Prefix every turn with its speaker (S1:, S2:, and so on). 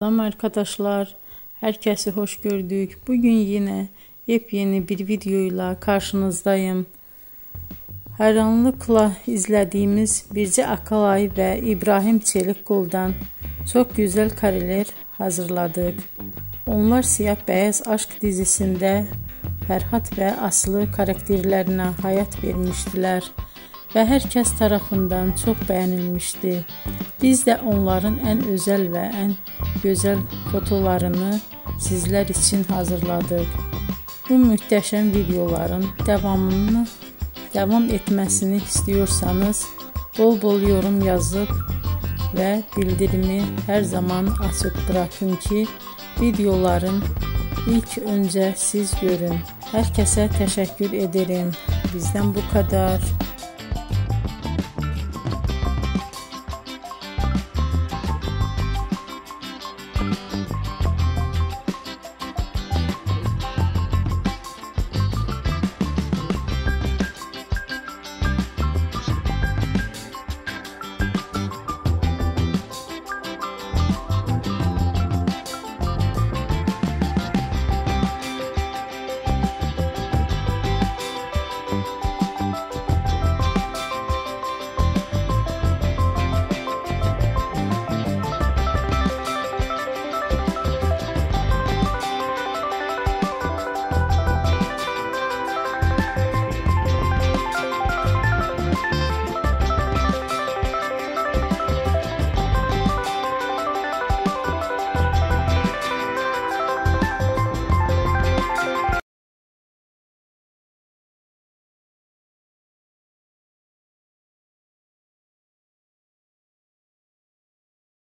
S1: Selam arkadaşlar, herkese hoş gördük. Bugün yine yepyeni bir videoyla karşınızdayım. Hayranlıkla izlediğimiz Birce Akalay ve İbrahim Çelikkol'dan çok güzel kareler hazırladık. Onlar Siyah Beyaz Aşk dizisinde Ferhat ve Aslı karakterlerine hayat vermiştiler ve herkes tarafından çok beğenilmişti. Biz de onların en özel ve en güzel fotolarını sizler için hazırladık. Bu muhteşem videoların devam etmesini istiyorsanız bol bol yorum yazıp ve bildirimi her zaman açık bırakın ki videoların ilk önce siz görün. Herkese teşekkür ederim. Bizden bu kadar.